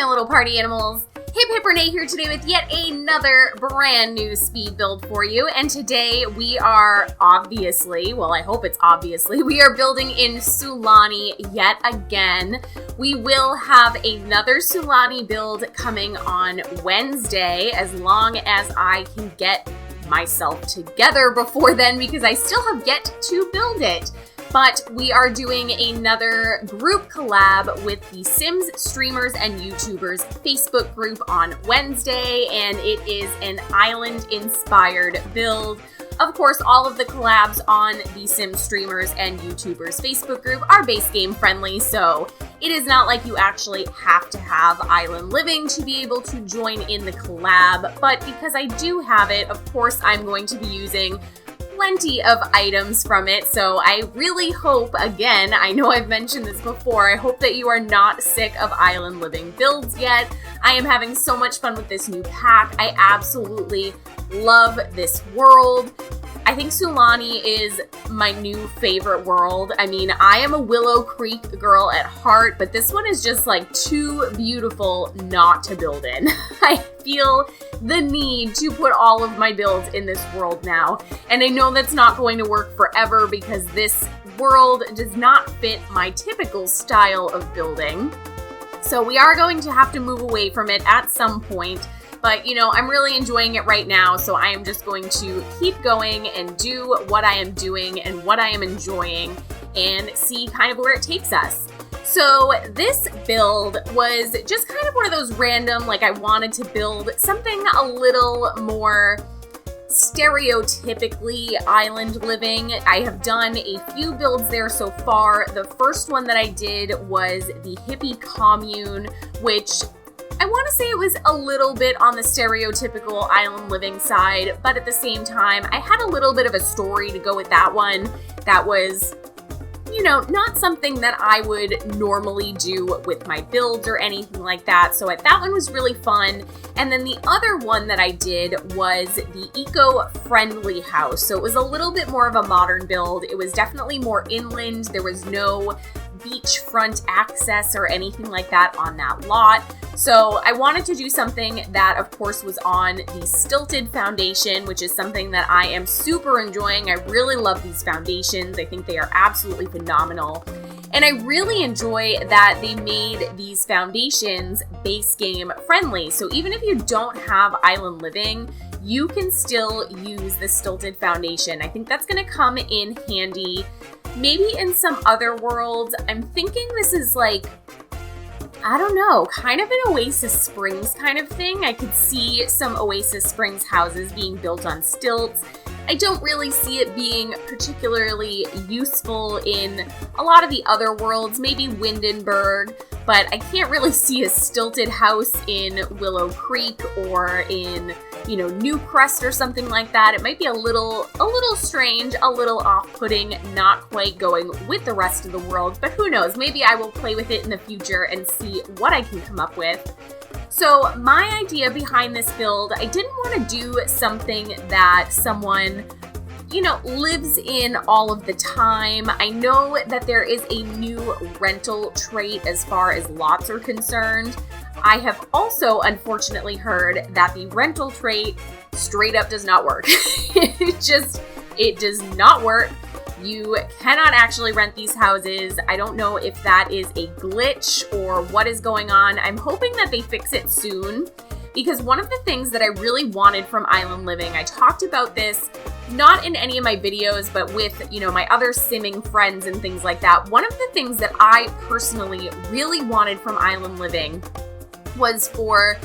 my little party animals. Hiphiprenee here today with yet another brand new speed build for you. And today we are obviously, well, I hope it's obviously, we are building in Sulani yet again. We will have another Sulani build coming on Wednesday, as long as I can get myself together before then, because I still have yet to build it. But we are doing another group collab with the Sims streamers and YouTubers Facebook group on Wednesday, and it is an island-inspired build. Of course, all of the collabs on the Sims streamers and YouTubers Facebook group are base game friendly, so it is not like you actually have to have island living to be able to join in the collab. But because I do have it, of course, I'm going to be using plenty of items from it, so I really hope, again, I know I've mentioned this before, I hope that you are not sick of island living builds yet. I am having so much fun with this new pack. I absolutely love this world. I think Sulani is my new favorite world. I mean, I am a Willow Creek girl at heart, but this one is just like too beautiful not to build in. I feel the need to put all of my builds in this world now, and I know that's not going to work forever because this world does not fit my typical style of building. So we are going to have to move away from it at some point. But, you know, I'm really enjoying it right now, so I am just going to keep going and do what I am doing and what I am enjoying and see kind of where it takes us. So this build was just kind of one of those random, like I wanted to build something a little more stereotypically island living. I have done a few builds there so far. The first one that I did was the hippie commune, which I want to say it was a little bit on the stereotypical island living side, but at the same time, I had a little bit of a story to go with that one that was, you know, not something that I would normally do with my builds or anything like that. So that one was really fun. And then the other one that I did was the eco-friendly house. So it was a little bit more of a modern build. It was definitely more inland. There was no beachfront access or anything like that on that lot. So I wanted to do something that, of course, was on the stilted foundation, which is something that I am super enjoying. I really love these foundations. I think they are absolutely phenomenal. And I really enjoy that they made these foundations base game friendly. So even if you don't have island living, you can still use the stilted foundation. I think that's going to come in handy maybe in some other worlds. I'm thinking this is like, I don't know, kind of an Oasis Springs kind of thing. I could see some Oasis Springs houses being built on stilts. I don't really see it being particularly useful in a lot of the other worlds, maybe Windenburg, but I can't really see a stilted house in Willow Creek or in, you know, New Crest or something like that. It might be a little strange, a little off-putting, not quite going with the rest of the world, but who knows? Maybe I will play with it in the future and see what I can come up with. So my idea behind this build, I didn't want to do something that someone, you know, lives in all of the time. I know that there is a new rental trait as far as lots are concerned. I have also unfortunately heard that the rental trait straight up does not work. It does not work. You cannot actually rent these houses. I don't know if that is a glitch or what is going on. I'm hoping that they fix it soon, because one of the things that I really wanted from island living, I talked about this not in any of my videos, but with, you know, my other simming friends and things like that. One of the things that I personally really wanted from island living was for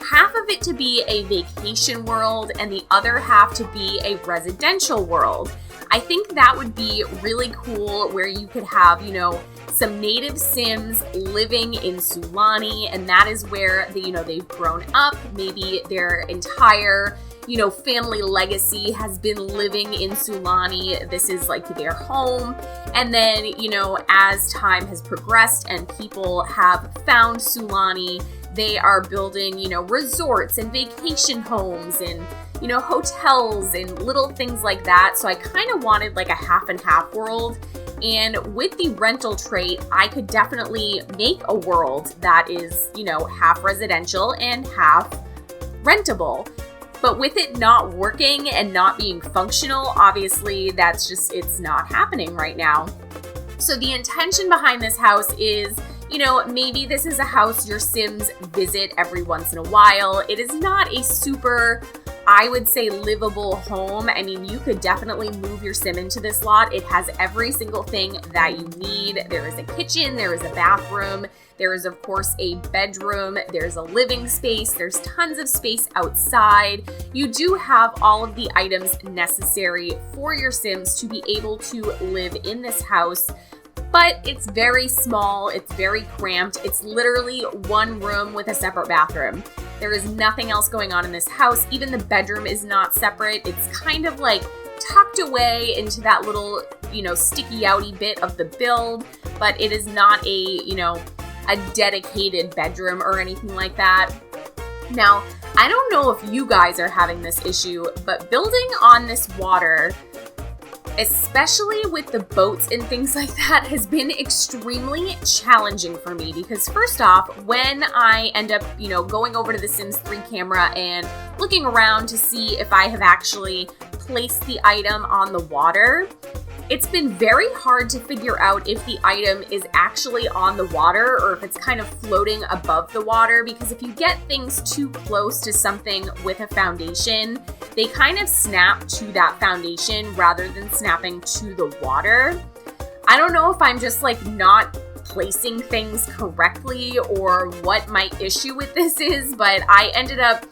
half of it to be a vacation world and the other half to be a residential world. I think that would be really cool, where you could have, you know, some native Sims living in Sulani, and that is where they've grown up. Maybe their entire, you know, family legacy has been living in Sulani. This is like their home. And then, you know, as time has progressed and people have found Sulani, they are building, you know, resorts and vacation homes and, you know, hotels and little things like that. So I kind of wanted like a half and half world. And with the rental trait, I could definitely make a world that is, you know, half residential and half rentable. But with it not working and not being functional, obviously that's just, it's not happening right now. So the intention behind this house is, you know, maybe this is a house your Sims visit every once in a while. It is not a super, I would say, livable home. I mean, you could definitely move your Sim into this lot. It has every single thing that you need. There is a kitchen, there is a bathroom, there is, of course, a bedroom, there's a living space, there's tons of space outside. You do have all of the items necessary for your Sims to be able to live in this house. But it's very small, it's very cramped. It's literally one room with a separate bathroom. There is nothing else going on in this house. Even the bedroom is not separate. It's kind of like tucked away into that little, you know, sticky outy bit of the build, but it is not a, you know, a dedicated bedroom or anything like that. Now, I don't know if you guys are having this issue, but building on this water, especially with the boats and things like that, has been extremely challenging for me because first off, when I end up, you know, going over to the Sims 3 camera and looking around to see if I have actually placed the item on the water, it's been very hard to figure out if the item is actually on the water or if it's kind of floating above the water, because if you get things too close to something with a foundation, they kind of snap to that foundation rather than snapping to the water. I don't know if I'm just like not placing things correctly or what my issue with this is, but I ended up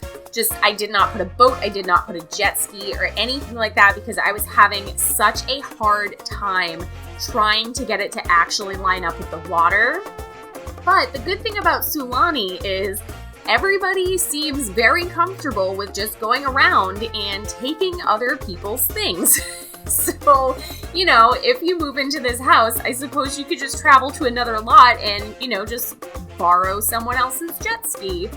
I did not put a boat, I did not put a jet ski or anything like that because I was having such a hard time trying to get it to actually line up with the water. But the good thing about Sulani is everybody seems very comfortable with just going around and taking other people's things. So, you know, if you move into this house, I suppose you could just travel to another lot and, you know, just borrow someone else's jet ski.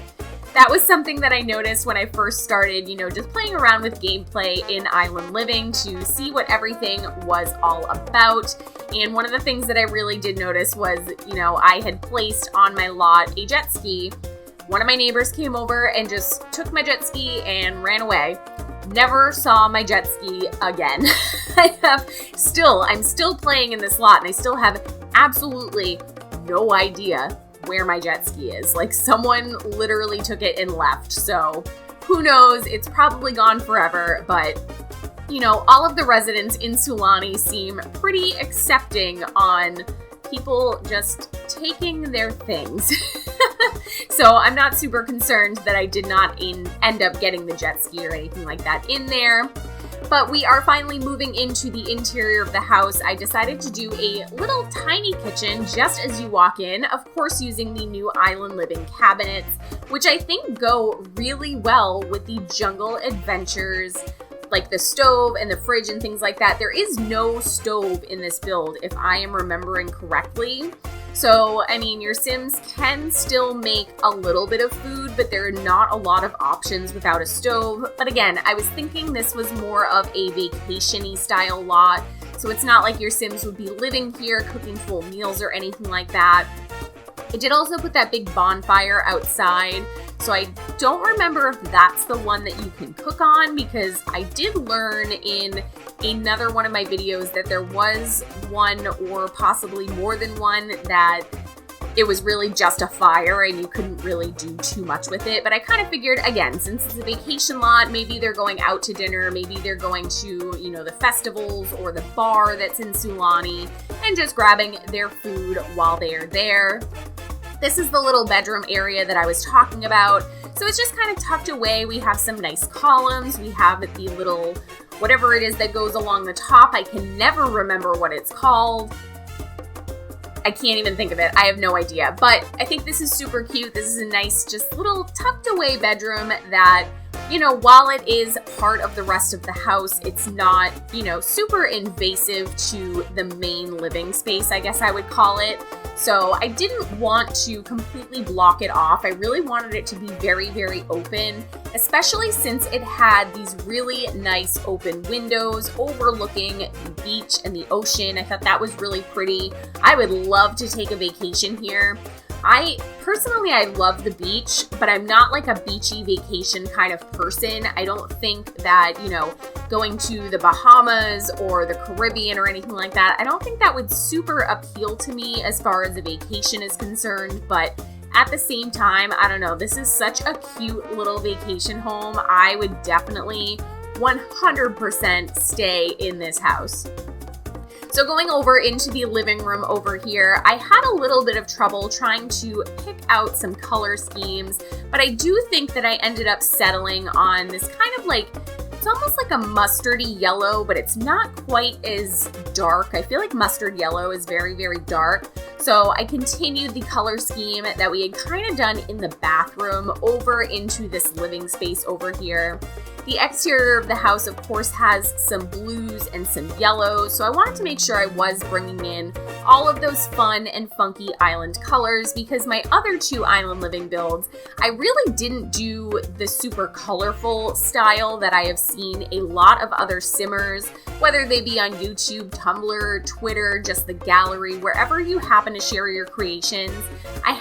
That was something that I noticed when I first started, you know, just playing around with gameplay in Island Living to see what everything was all about. And one of the things that I really did notice was, you know, I had placed on my lot a jet ski. One of my neighbors came over and just took my jet ski and ran away. Never saw my jet ski again. I'm still playing in this lot and I still have absolutely no idea where my jet ski is. Like, someone literally took it and left. So who knows? It's probably gone forever, but you know, all of the residents in Sulani seem pretty accepting on people just taking their things. So I'm not super concerned that I did not end up getting the jet ski or anything like that in there. But we are finally moving into the interior of the house. I decided to do a little tiny kitchen just as you walk in, of course using the new Island Living cabinets, which I think go really well with the jungle adventures, like the stove and the fridge and things like that. There is no stove in this build, if I am remembering correctly. So, I mean, your Sims can still make a little bit of food, but there are not a lot of options without a stove. But again, I was thinking this was more of a vacation-y style lot, so it's not like your Sims would be living here, cooking full meals or anything like that. I did also put that big bonfire outside, so I don't remember if that's the one that you can cook on, because I did learn in another one of my videos that there was one or possibly more than one that it was really just a fire and you couldn't really do too much with it. But I kind of figured, again, since it's a vacation lot, maybe they're going out to dinner, maybe they're going to, you know, the festivals or the bar that's in Sulani and just grabbing their food while they are there. This is the little bedroom area that I was talking about. So it's just kind of tucked away. We have some nice columns. We have the little, whatever it is that goes along the top. I can never remember what it's called. I can't even think of it. I have no idea. But I think this is super cute. This is a nice, just little tucked away bedroom that, you know, while it is part of the rest of the house, it's not, you know, super invasive to the main living space, I guess I would call it. So I didn't want to completely block it off. I really wanted it to be very, very open, especially since it had these really nice open windows overlooking the beach and the ocean. I thought that was really pretty. I would love to take a vacation here. I love the beach, but I'm not like a beachy vacation kind of person. I don't think that, you know, going to the Bahamas or the Caribbean or anything like that, I don't think that would super appeal to me as far as a vacation is concerned. But at the same time, I don't know, this is such a cute little vacation home. I would definitely 100% stay in this house. So going over into the living room over here, I had a little bit of trouble trying to pick out some color schemes, but I do think that I ended up settling on this kind of like, it's almost like a mustardy yellow, but it's not quite as dark. I feel like mustard yellow is very, very dark. So I continued the color scheme that we had kind of done in the bathroom over into this living space over here. The exterior of the house, of course, has some blues and some yellows, so I wanted to make sure I was bringing in all of those fun and funky island colors, because my other two island living builds, I really didn't do the super colorful style that I have seen a lot of other simmers, whether they be on YouTube, Tumblr, Twitter, just the gallery, wherever you happen to share your creations. I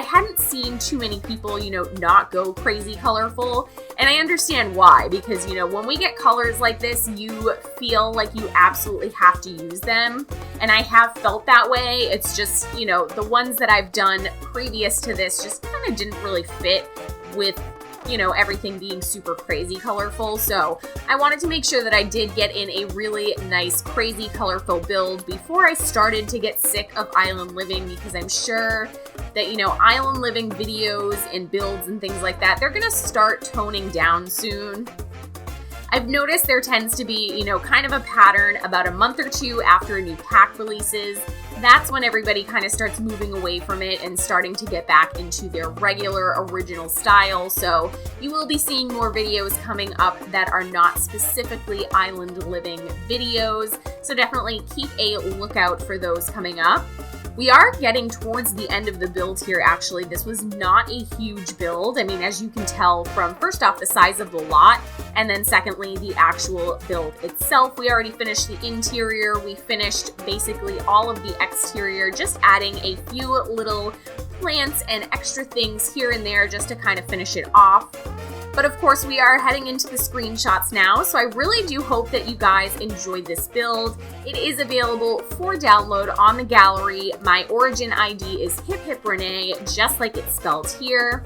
hadn't seen too many people, you know, not go crazy colorful, and I understand why, because, you know, when we get colors like this, you feel like you absolutely have to use them, and I have felt that way. It's just, you know, the ones that I've done previous to this just kind of didn't really fit with, you know, everything being super crazy colorful. So I wanted to make sure that I did get in a really nice, crazy, colorful build before I started to get sick of island living, because I'm sure that, you know, island living videos and builds and things like that, they're gonna start toning down soon. I've noticed there tends to be, you know, kind of a pattern about a month or two after a new pack releases. That's when everybody kind of starts moving away from it and starting to get back into their regular original style. So you will be seeing more videos coming up that are not specifically island living videos. So definitely keep a lookout for those coming up. We are getting towards the end of the build here, actually. This was not a huge build. I mean, as you can tell from, first off, the size of the lot, and then secondly, the actual build itself. We already finished the interior. We finished basically all of the exterior, just adding a few little plants and extra things here and there just to kind of finish it off. But of course, we are heading into the screenshots now, so I really do hope that you guys enjoyed this build. It is available for download on the gallery. My origin ID is hiphiprenee, just like it's spelled here.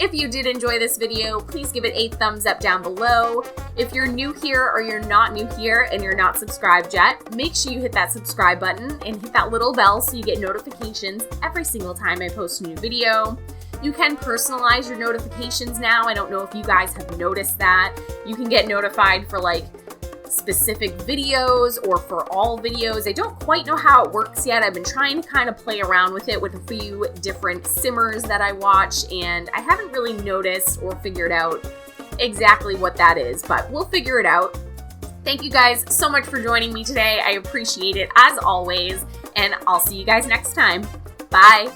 If you did enjoy this video, please give it a thumbs up down below. If you're new here or you're not new here and you're not subscribed yet, make sure you hit that subscribe button and hit that little bell so you get notifications every single time I post a new video. You can personalize your notifications now. I don't know if you guys have noticed that. You can get notified for like specific videos or for all videos. I don't quite know how it works yet. I've been trying to kind of play around with it with a few different simmers that I watch, and I haven't really noticed or figured out exactly what that is, but we'll figure it out. Thank you guys so much for joining me today. I appreciate it as always, and I'll see you guys next time. Bye.